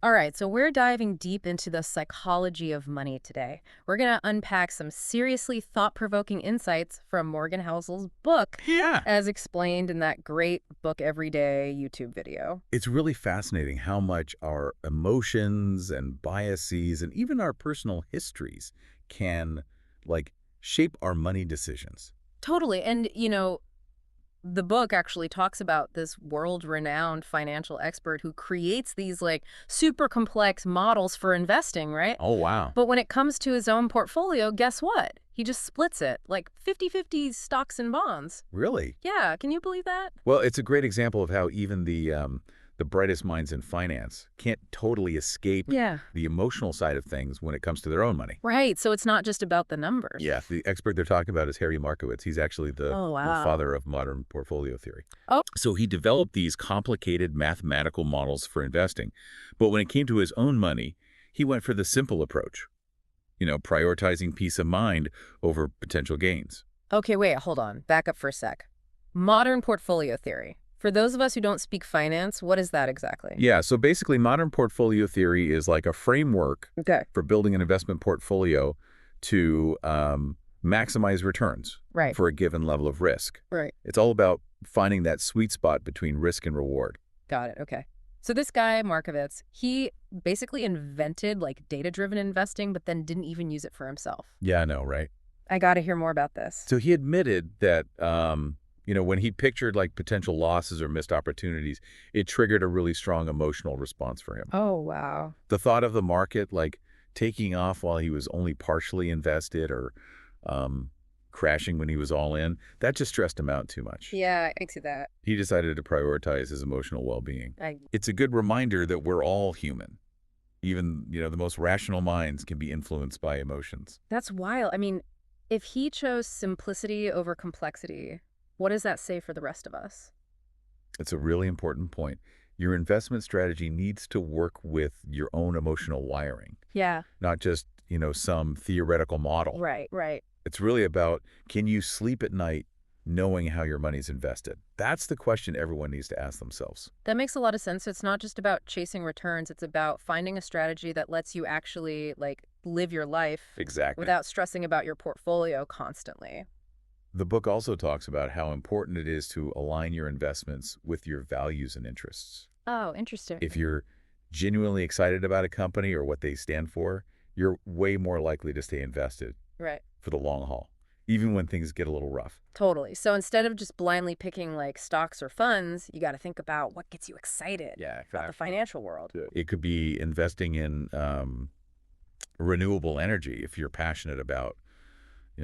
All right, so we're diving deep into the psychology of money today. We're going to unpack some seriously thought-provoking insights from Morgan Housel's book, Yeah. as explained in that great Book Every Day YouTube video. It's really fascinating how much our emotions and biases and even our personal histories can, like, shape our money decisions. Totally. And, the book actually talks about this world-renowned financial expert who creates these like super complex models for investing, right? Oh, wow. But when it comes to his own portfolio, guess what? He just splits it, like 50-50 stocks and bonds. Really? Yeah, can you believe that? Well, it's a great example of how even the brightest minds in finance can't totally escape Yeah. the emotional side of things when it comes to their own money. Right, so it's not just about the numbers. Yeah, the expert they're talking about is Harry Markowitz. He's actually Oh, the wow. father of modern portfolio theory. Oh, So he developed these complicated mathematical models for investing. But when it came to his own money, he went for the simple approach, prioritizing peace of mind over potential gains. okay, wait, hold on. Back up for a sec. Modern portfolio theory. For those of us who don't speak finance, what is that exactly? Yeah, so basically modern portfolio theory is like a framework Okay. for building an investment portfolio to maximize returns Right. for a given level of risk. Right. It's all about finding that sweet spot between risk and reward. Got it. Okay. So this guy, Markovitz, he basically invented like data-driven investing, but then didn't even use it for himself. Yeah, I know, right? I got to hear more about this. So he admitted that, when he pictured like potential losses or missed opportunities, it triggered a really strong emotional response for him. Oh, wow. The thought of the market like taking off while he was only partially invested or um, crashing when he was all in, that just stressed him out too much. Yeah, I see that. He decided to prioritize his emotional well-being. I It's a good reminder that we're all human. Even, the most rational minds can be influenced by emotions. That's wild. I mean, if he chose simplicity over complexity, what does that say for the rest of us? It's a really important point. Your investment strategy needs to work with your own emotional wiring, Yeah. not just, some theoretical model. Right, right. It's really about, can you sleep at night knowing how your money's invested? That's the question everyone needs to ask themselves. That makes a lot of sense. It's not just about chasing returns. It's about finding a strategy that lets you actually like live your life Exactly. without stressing about your portfolio constantly. The book also talks about how important it is to align your investments with your values and interests. Oh, interesting. If you're genuinely excited about a company or what they stand for, you're way more likely to stay invested Right. for the long haul, even when things get a little rough. Totally. So instead of just blindly picking like stocks or funds, you got to think about what gets you excited Yeah, about the financial world. It could be investing in renewable energy if you're passionate about,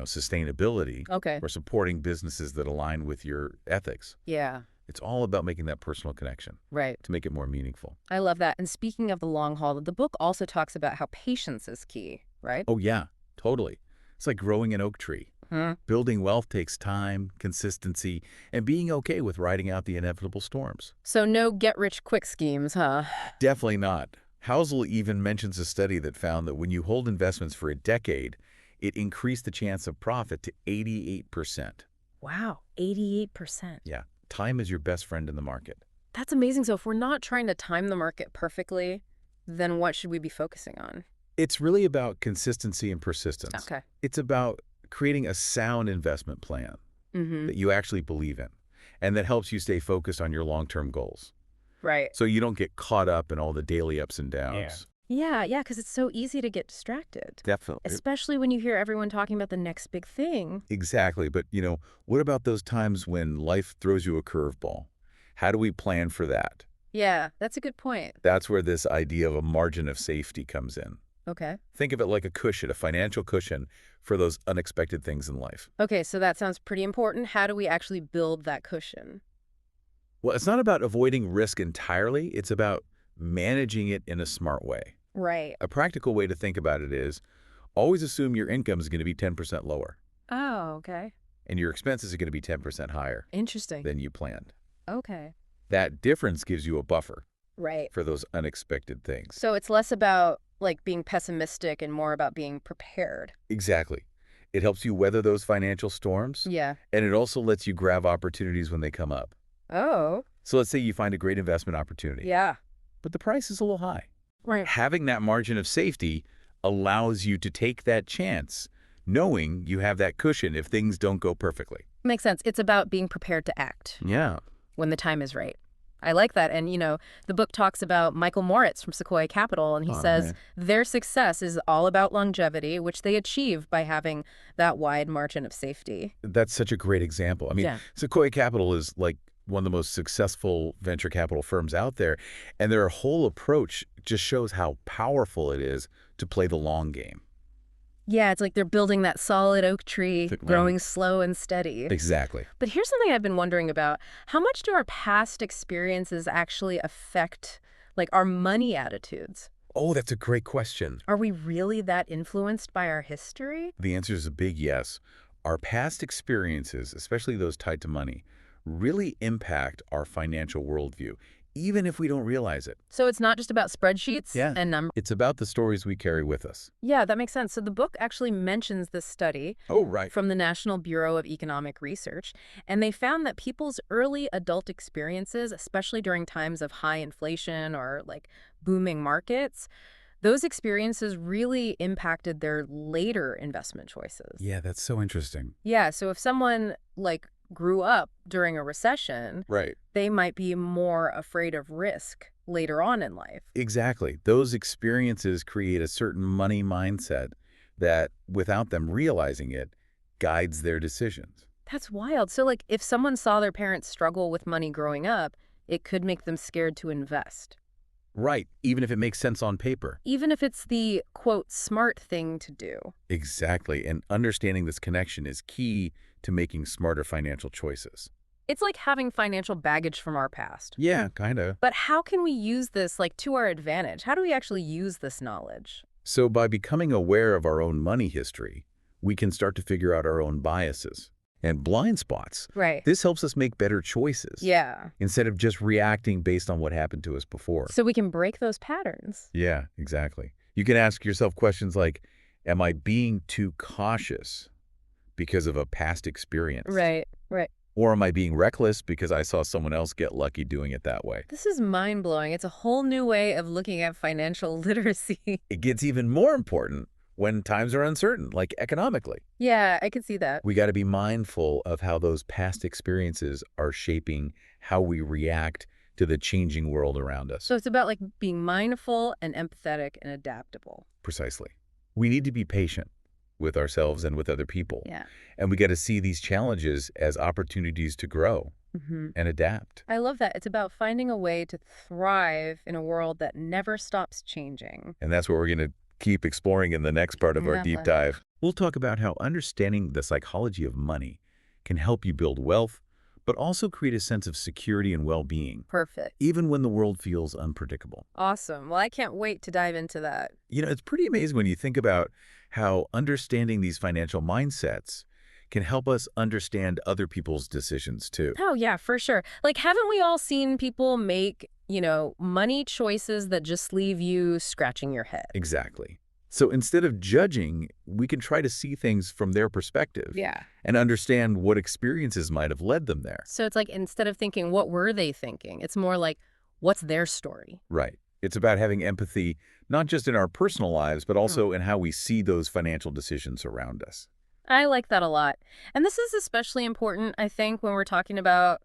sustainability Okay. or supporting businesses that align with your ethics. Yeah. It's all about making that personal connection Right. to make it more meaningful. I love that. And speaking of the long haul, the book also talks about how patience is key, right? Oh, yeah, totally. It's like growing an oak tree. Hmm. Building wealth takes time, consistency, and being okay with riding out the inevitable storms. So no get-rich-quick schemes, huh? Definitely not. Housel even mentions a study that found that when you hold investments for a decade, it increased the chance of profit to 88%. Wow, 88%. Yeah, time is your best friend in the market. That's amazing. So if we're not trying to time the market perfectly, then what should we be focusing on? It's really about consistency and persistence. Okay. It's about creating a sound investment plan Mm-hmm. that you actually believe in and that helps you stay focused on your long-term goals. Right. So you don't get caught up in all the daily ups and downs. Yeah, because it's so easy to get distracted, Definitely. especially when you hear everyone talking about the next big thing. Exactly. But, what about those times when life throws you a curveball? How do we plan for that? Yeah, that's a good point. That's where this idea of a margin of safety comes in. Okay. Think of it like a cushion, a financial cushion for those unexpected things in life. Okay, so that sounds pretty important. How do we actually build that cushion? Well, it's not about avoiding risk entirely. It's about managing it in a smart way. Right. A practical way to think about it is always assume your income is going to be 10% lower Oh, okay. and your expenses are going to be 10% higher Interesting. than you planned. Okay. That difference gives you a buffer Right. for those unexpected things. So it's less about like being pessimistic and more about being prepared. Exactly. It helps you weather those financial storms, Yeah. and it also lets you grab opportunities when they come up. Oh. So let's say you find a great investment opportunity, Yeah. but the price is a little high. Right. Having that margin of safety allows you to take that chance, knowing you have that cushion if things don't go perfectly. Makes sense. It's about being prepared to act Yeah. when the time is right. I like that. And, the book talks about Michael Moritz from Sequoia Capital, and he Oh, says man. their success is all about longevity, which they achieve by having that wide margin of safety. That's such a great example. I mean, Yeah. Sequoia Capital is like one of the most successful venture capital firms out there, and their whole approach just shows how powerful it is to play the long game. Yeah, it's like they're building that solid oak tree, Right. growing slow and steady. Exactly. But here's something I've been wondering about. How much do our past experiences actually affect, like, our money attitudes? Oh, that's a great question. Are we really that influenced by our history? The answer is a big yes. Our past experiences, especially those tied to money, really impact our financial worldview, even if we don't realize it. So it's not just about spreadsheets Yeah. and numbers. It's about the stories we carry with us. Yeah, that makes sense. So the book actually mentions this study Oh, right. from the National Bureau of Economic Research, and they found that people's early adult experiences, especially during times of high inflation or like booming markets, those experiences really impacted their later investment choices. Yeah, that's so interesting. Yeah, so if someone like grew up during a recession, Right. they might be more afraid of risk later on in life. Exactly. Those experiences create a certain money mindset that, without them realizing it, guides their decisions. That's wild. So like if someone saw their parents struggle with money growing up, it could make them scared to invest, Right, even if it makes sense on paper. even if it's the, quote, smart thing to do. Exactly, and understanding this connection is key to making smarter financial choices. It's like having financial baggage from our past. Yeah, kind of. But how can we use this like to our advantage? How do we actually use this knowledge? So by becoming aware of our own money history, we can start to figure out our own biases and blind spots. Right. This helps us make better choices Yeah. instead of just reacting based on what happened to us before. So we can break those patterns. Yeah, exactly. You can ask yourself questions like, am I being too cautious because of a past experience? Right. Or am I being reckless because I saw someone else get lucky doing it that way? This is mind-blowing. It's a whole new way of looking at financial literacy. It gets even more important when times are uncertain, like economically. Yeah, I can see that. We got to be mindful of how those past experiences are shaping how we react to the changing world around us. So it's about like being mindful and empathetic and adaptable. Precisely. We need to be patient with ourselves and with other people. Yeah. And we got to see these challenges as opportunities to grow and adapt. I love that. It's about finding a way to thrive in a world that never stops changing. And that's what we're going to keep exploring in the next part of our deep Definitely. dive. We'll talk about how understanding the psychology of money can help you build wealth, but also create a sense of security and well-being, Perfect. even when the world feels unpredictable. Awesome. Well, I can't wait to dive into that. It's pretty amazing when you think about how understanding these financial mindsets can help us understand other people's decisions too. Oh, yeah, for sure. Like, haven't we all seen people make, money choices that just leave you scratching your head? Exactly. So instead of judging, we can try to see things from their perspective Yeah. and understand what experiences might have led them there. So it's like instead of thinking, what were they thinking? It's more like, what's their story? Right. It's about having empathy, not just in our personal lives, but also in how we see those financial decisions around us. I like that a lot. And this is especially important, I think, when we're talking about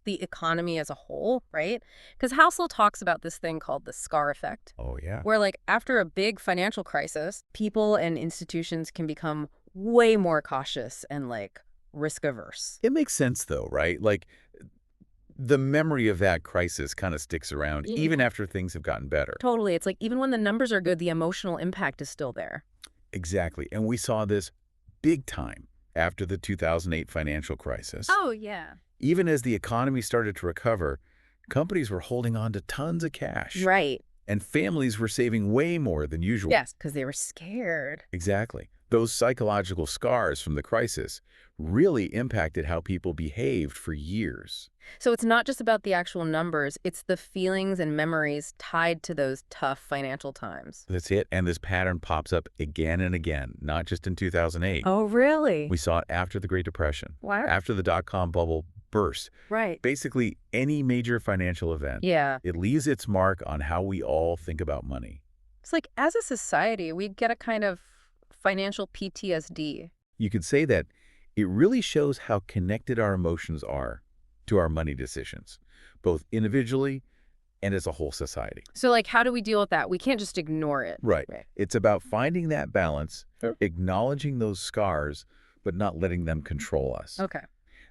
the economy as a whole, right? Because Housel talks about this thing called the scar effect, Oh, yeah. where like after a big financial crisis, people and institutions can become way more cautious and like risk averse. It makes sense, though, right? Like, the memory of that crisis kind of sticks around Yeah. even after things have gotten better. Totally. It's like even when the numbers are good, the emotional impact is still there. Exactly. And we saw this big time after the 2008 financial crisis. Oh, yeah. Even as the economy started to recover, companies were holding on to tons of cash. Right. And families were saving way more than usual. Yes, because they were scared. Exactly. Those psychological scars from the crisis really impacted how people behaved for years. So it's not just about the actual numbers, it's the feelings and memories tied to those tough financial times. That's it. And this pattern pops up again and again, not just in 2008. Oh, really? We saw it after the Great Depression, Wow. after the dot-com bubble burst. Right. Basically, any major financial event. Yeah. It leaves its mark on how we all think about money. It's like as a society, we get a kind of financial PTSD. You could say that it really shows how connected our emotions are to our money decisions, both individually and as a whole society. So like, how do we deal with that? We can't just ignore it. Right. Right. It's about finding that balance, Sure. acknowledging those scars, but not letting them control us. Okay.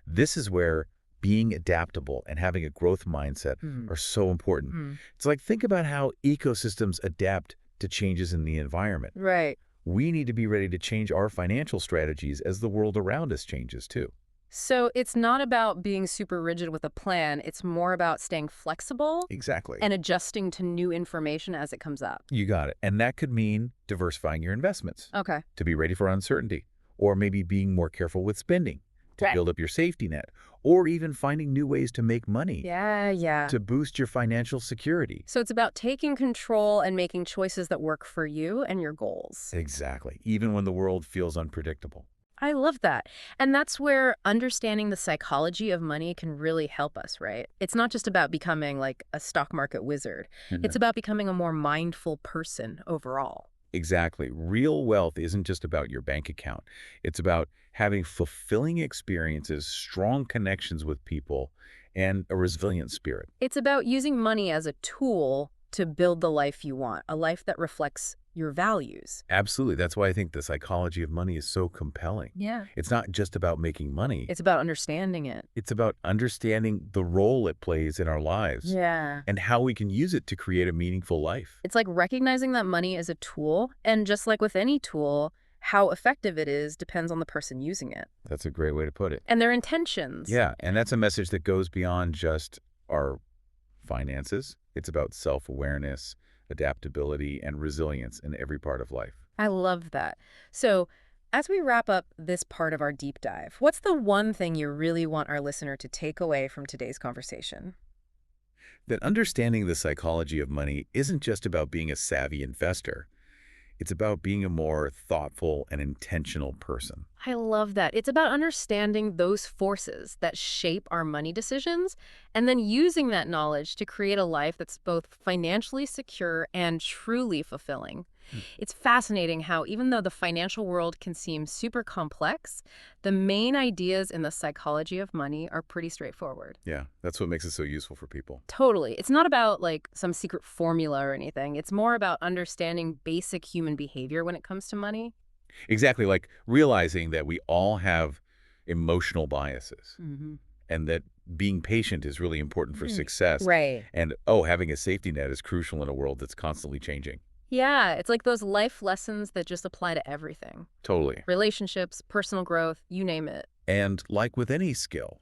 This is where being adaptable and having a growth mindset Mm. are so important. Mm. It's like, think about how ecosystems adapt to changes in the environment. Right. We need to be ready to change our financial strategies as the world around us changes too. So it's not about being super rigid with a plan. It's more about staying flexible Exactly. and adjusting to new information as it comes up. You got it. And that could mean diversifying your investments Okay. to be ready for uncertainty, or maybe being more careful with spending to Right. build up your safety net, or even finding new ways to make money Yeah. to boost your financial security. So it's about taking control and making choices that work for you and your goals. Exactly. Even when the world feels unpredictable. I love that. And that's where understanding the psychology of money can really help us, right? It's not just about becoming like a stock market wizard. It's about becoming a more mindful person overall. Exactly. Real wealth isn't just about your bank account. It's about having fulfilling experiences, strong connections with people, and a resilient spirit. It's about using money as a tool to build the life you want, a life that reflects your values. Absolutely. That's why I think the psychology of money is so compelling. Yeah. It's not just about making money. It's about understanding it. It's about understanding the role it plays in our lives Yeah. and how we can use it to create a meaningful life. It's like recognizing that money is a tool, and just like with any tool, how effective it is depends on the person using it That's a great way to put it. and their intentions. Yeah, and that's a message that goes beyond just our finances. It's about self-awareness, adaptability, and resilience in every part of life. I love that. So, as we wrap up this part of our deep dive, what's the one thing you really want our listener to take away from today's conversation? That understanding the psychology of money isn't just about being a savvy investor. It's about being a more thoughtful and intentional person. I love that. It's about understanding those forces that shape our money decisions and then using that knowledge to create a life that's both financially secure and truly fulfilling. It's fascinating how even though the financial world can seem super complex, the main ideas in the psychology of money are pretty straightforward. Yeah, that's what makes it so useful for people. Totally. It's not about like some secret formula or anything. It's more about understanding basic human behavior when it comes to money. Exactly, like realizing that we all have emotional biases Mm-hmm. and that being patient is really important for success. Right. And, having a safety net is crucial in a world that's constantly changing. Yeah, it's like those life lessons that just apply to everything. Totally. Relationships, personal growth, you name it. And like with any skill,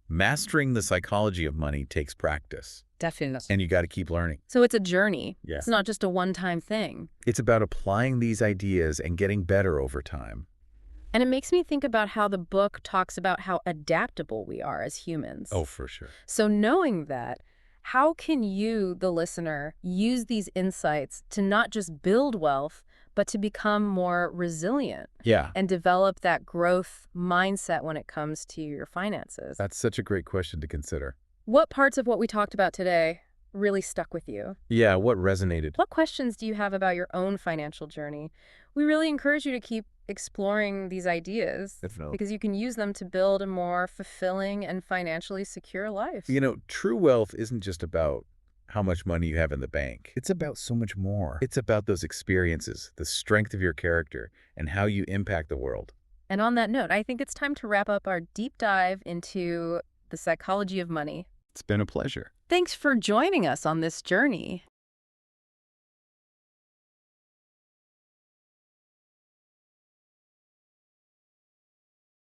mastering the psychology of money takes practice. Definitely. And you got to keep learning. So it's a journey. Yeah. It's not just a one-time thing. It's about applying these ideas and getting better over time. And it makes me think about how the book talks about how adaptable we are as humans. Oh, for sure. So knowing that, how can you, the listener, use these insights to not just build wealth, but to become more resilient Yeah. and develop that growth mindset when it comes to your finances? That's such a great question to consider. What parts of what we talked about today really stuck with you? Yeah, what resonated? What questions do you have about your own financial journey? We really encourage you to keep exploring these ideas Definitely. because you can use them to build a more fulfilling and financially secure life. True wealth isn't just about how much money you have in the bank. It's about so much more. It's about those experiences, the strength of your character, and how you impact the world. And on that note, I think it's time to wrap up our deep dive into the psychology of money. It's been a pleasure. Thanks for joining us on this journey.